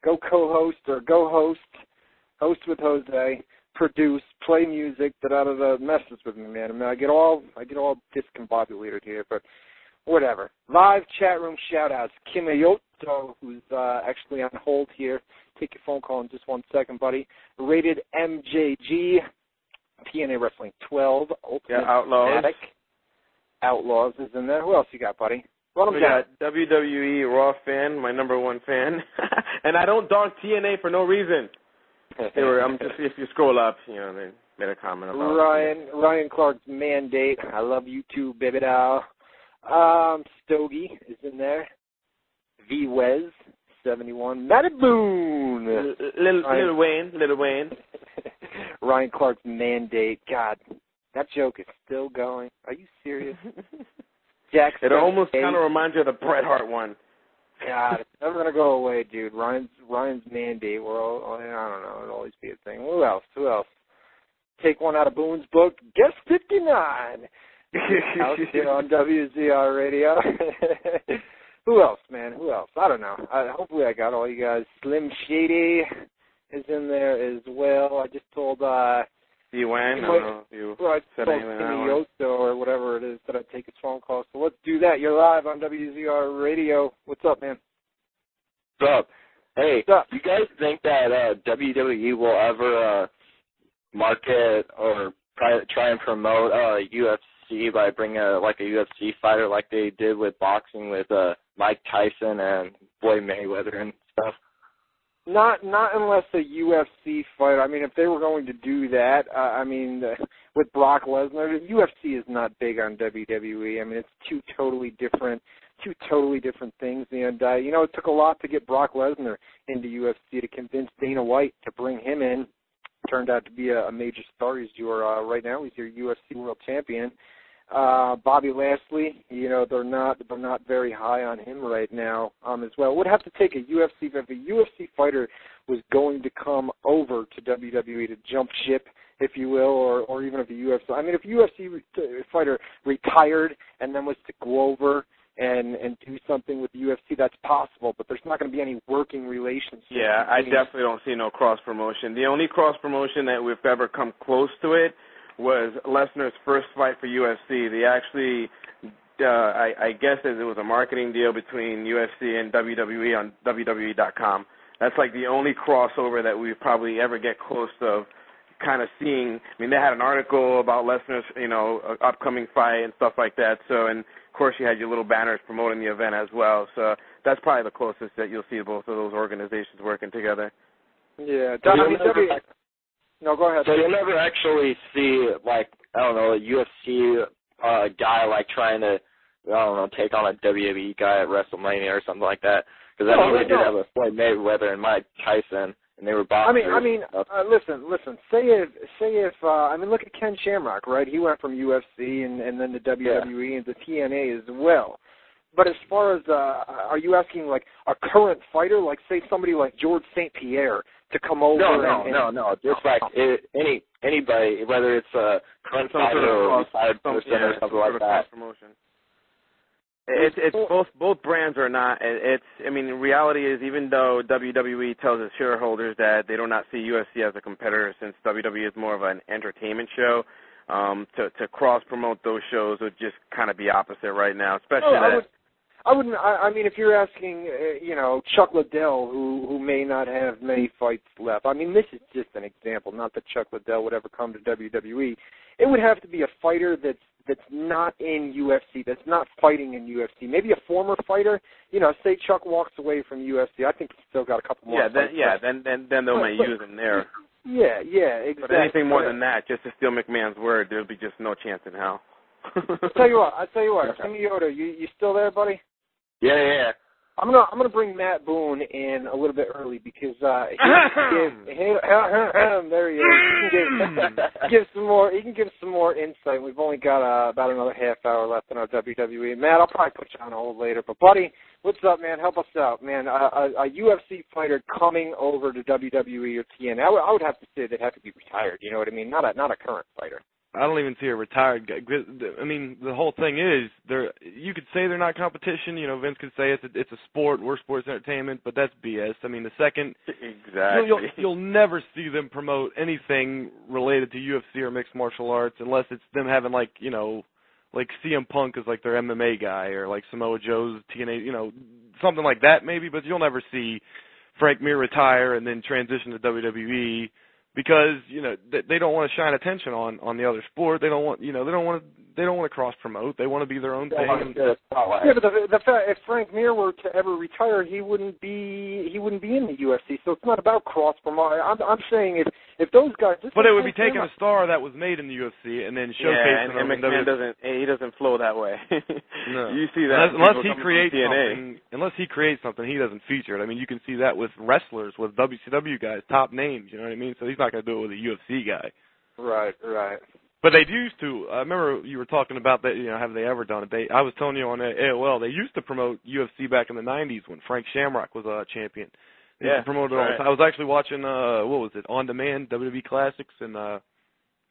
go co-host or go host with Jose, produce, play music that out of the messes with me, man. I mean, I get all discombobulated here, but whatever. Live chat room shout-outs. Kim Ayoto, who's actually on hold here. Take your phone call in just 1 second, buddy. Rated MJG, TNA Wrestling 12, Ultimate Fanatic. Outlaws is in there. Who else you got, buddy? We got WWE Raw fan, my number one fan. And I don't dog TNA for no reason. If you scroll up, they made a comment about Ryan Clark's Mandate. I love you too, baby doll. Stogie is in there. V-Wez, 71. Matty Boone. Little Wayne. Ryan Clark's Mandate. God, that joke is still going. Are you serious? Jack it almost kind of reminds you of the Bret Hart one. God, it's never going to go away, dude. Ryan's Mandate. I don't know. It'll always be a thing. Who else? Take one out of Boone's book. Guest 59. Out here on WZR Radio. Who else, man? I don't know. Hopefully I got all you guys. Slim Shady is in there as well. I just told D-Wayne, I don't know if you said anything on that or whatever it is that I take his phone call. So let's do that. You're live on WZR Radio. What's up, man? What's up? Hey, what's up? You guys think that WWE will ever market or try and promote UFC by bringing a UFC fighter like they did with boxing with Mike Tyson and Floyd Mayweather and stuff? Not unless a UFC fighter. I mean, if they were going to do that, with Brock Lesnar, the UFC is not big on WWE. I mean, it's two totally different things. And it took a lot to get Brock Lesnar into UFC to convince Dana White to bring him in. Turned out to be a major star. He's right now. He's your UFC World Champion. Bobby Lashley, they're not very high on him right now as well. It would have to take a UFC, if a UFC fighter was going to come over to WWE to jump ship, if you will, or even if a UFC, if a UFC fighter retired and then was to go over and do something with the UFC, that's possible, but there's not going to be any working relationship. Yeah, I definitely don't see no cross-promotion. The only cross-promotion that we've ever come close to it was Lesnar's first fight for UFC. They actually, I guess it was a marketing deal between UFC and WWE on WZROnline.com. That's like the only crossover that we probably ever get close to kind of seeing. I mean, they had an article about Lesnar's, upcoming fight and stuff like that. So, and of course, you had your little banners promoting the event as well. So that's probably the closest that you'll see both of those organizations working together. Yeah, no, go ahead. So you'll never actually see, a UFC guy, trying to, take on a WWE guy at WrestleMania or something like that. Because they did have a Floyd Mayweather and Mike Tyson, and they were boxers. Listen. Say if look at Ken Shamrock, right? He went from UFC and then to WWE and to TNA as well. But as far as, are you asking, a current fighter, say somebody like George St. Pierre, to come over? No. Just anybody, whether it's a current fighter or retired person or something like that. Promotion. It's both brands are not. Reality is, even though WWE tells its shareholders that they do not see UFC as a competitor, since WWE is more of an entertainment show, to cross promote those shows would just kind of be opposite right now, especially if you're asking, Chuck Liddell, who may not have many fights left. This is just an example. Not that Chuck Liddell would ever come to WWE. It would have to be a fighter that's not in UFC, that's not fighting in UFC. Maybe a former fighter. Say Chuck walks away from UFC. I think he's still got a couple more. Then they might use him there. Yeah, exactly. But anything more than that, just to steal McMahon's word, there'll be just no chance in hell. I tell you what. Timmy Yoda, you still there, buddy? Yeah. I'm gonna bring Matt Boone in a little bit early because there he is. He can give some more insight. We've only got about another half hour left in our WWE. Matt, I'll probably put you on hold later. But buddy, what's up, man? Help us out, man. A UFC fighter coming over to WWE or TNA. I would have to say they'd have to be retired. You know what I mean? Not a current fighter. I don't even see a retired guy. I mean, the whole thing is, you could say they're not competition. You know, Vince could say it's a sport, we're sports entertainment, but that's BS. I mean, the second exactly, you'll never see them promote anything related to UFC or mixed martial arts unless it's them having like CM Punk is like their MMA guy, or like Samoa Joe's TNA, something like that maybe. But you'll never see Frank Mir retire and then transition to WWE. Because they don't want to shine attention on the other sport. They don't want to cross promote. They want to be their own thing. Yeah, but the fact if Frank Mir were to ever retire, he wouldn't be in the UFC. So it's not about cross promote. I'm saying if those guys. But it would be taking a star that was made in the UFC and then showcasing and McMahon doesn't flow that way. No. You see that unless he creates something, he doesn't feature it. I mean, you can see that with wrestlers, with WCW guys, top names. You know what I mean? So he's not going to do it with a UFC guy. Right. But they used to. I remember you were talking about that. Have they ever done it? I was telling you on AOL, they used to promote UFC back in the '90s when Frank Shamrock was a champion. They used to promote it all the time. I was actually watching what was it, On Demand WWE Classics, and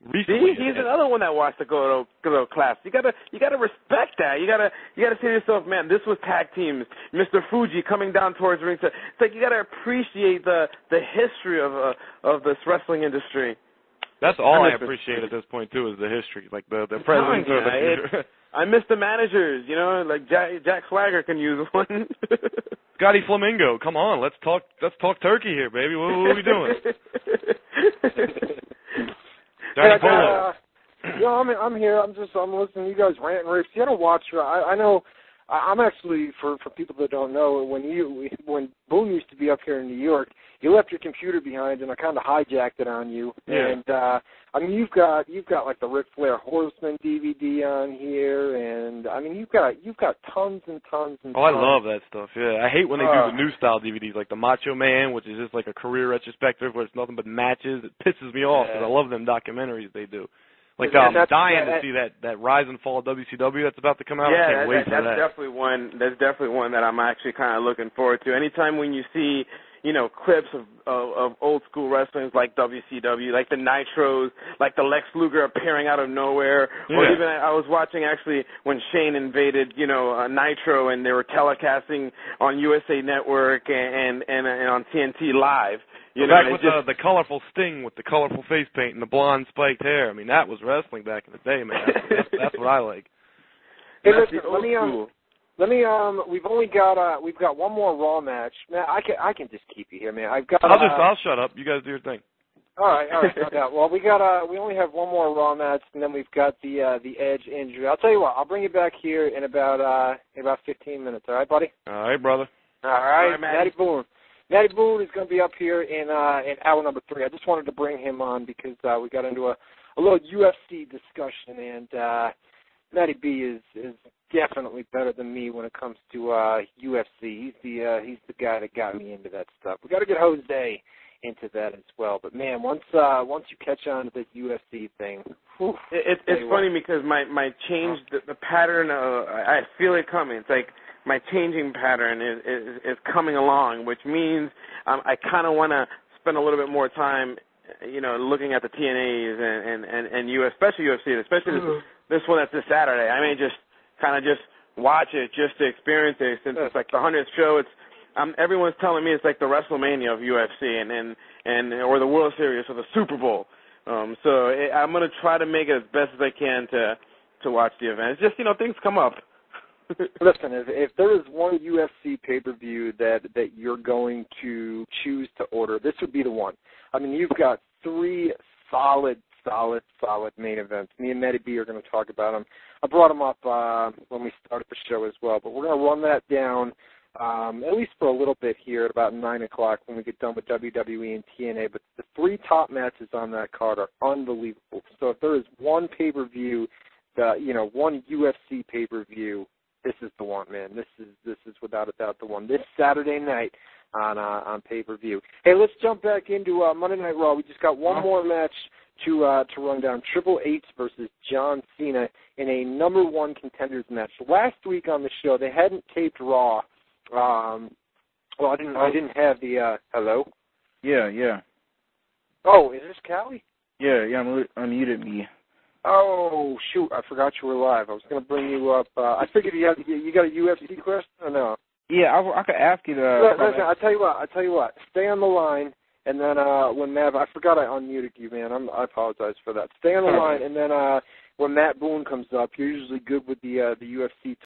recently. See, he's another one that watched the Go Class. You gotta respect that. You gotta say to yourself, man, this was tag teams. Mr. Fuji coming down towards the ring. It's like you gotta appreciate the history of this wrestling industry. That's all I appreciate at this point too, is the history, like the presidents or the future. I miss the managers, like Jack Swagger can use one. Scotty Flamingo, come on, let's talk turkey here, baby. What are we doing? I'm here. I'm listening to you guys rant and rave. See, I don't watch. I know. I'm actually, for people that don't know, when Boone used to be up here in New York, you left your computer behind, and I kind of hijacked it on you. Yeah. And I mean, you've got like the Ric Flair Horseman DVD on here, and I mean, you've got tons and tons and. Oh, I love that stuff. Yeah, I hate when they do the new style DVDs, like the Macho Man, which is just like a career retrospective where it's nothing but matches. It pisses me off because I love them documentaries they do. Like, I'm dying to see that rise and fall of WCW that's about to come out. I can't wait for that. That's definitely one that I'm actually kind of looking forward to. Anytime when you see, clips of old school wrestlings like WCW, like the Nitros, like the Lex Luger appearing out of nowhere, or even I was watching actually when Shane invaded, Nitro, and they were telecasting on USA Network and on TNT Live. Back with the colorful Sting with the colorful face paint and the blonde spiked hair. I mean, that was wrestling back in the day, man. That's what I like. Hey, listen, let me. We've got one more Raw match. Man, I can just keep you here, man. I'll shut up. You guys do your thing. All right, no doubt. Well, we only have one more Raw match, and then we've got the Edge injury. I'll tell you what. I'll bring you back here in about 15 minutes. All right, buddy? All right, brother. All right, Matty Boone. Matty Boone is going to be up here in hour number 3. I just wanted to bring him on because we got into a little UFC discussion, and Matty B is definitely better than me when it comes to UFC. He's the guy that got me into that stuff. We got to get Jose into that as well. But man, once you catch on to this UFC thing, it's funny because my change the pattern. I feel it coming. It's like my changing pattern is coming along, which means I kind of want to spend a little bit more time, looking at the TNAs and especially UFC, especially this one that's this Saturday. I may just kind of watch it just to experience it, since it's like the 100th show. Everyone's telling me it's like the WrestleMania of UFC and or the World Series or the Super Bowl. So I'm going to try to make it as best as I can to watch the event. It's just, things come up. Listen, if there is one UFC pay-per-view that you're going to choose to order, this would be the one. I mean, you've got 3 solid main events. Me and Matty B are going to talk about them. I brought them up when we started the show as well, but we're going to run that down at least for a little bit here at about 9 o'clock when we get done with WWE and TNA. But the 3 top matches on that card are unbelievable. So if there is one pay-per-view, one UFC pay-per-view, this is the one, man. This is without a doubt the one. This Saturday night on pay-per-view. Hey, let's jump back into Monday Night Raw. We just got one more match to run down. Triple H versus John Cena in a number 1 contenders match. Last week on the show, they hadn't taped Raw. I didn't have the hello. Yeah. Oh, is this Callie? Yeah. Unmuted me. Oh, shoot, I forgot you were live. I was going to bring you up. I figured you got a UFC question or no? Yeah, I could ask you to... Listen, I'll tell you what. Stay on the line, and then when Matt... I forgot I unmuted you, man. I apologize for that. Stay on the line, and then when Matt Boone comes up, you're usually good with the UFC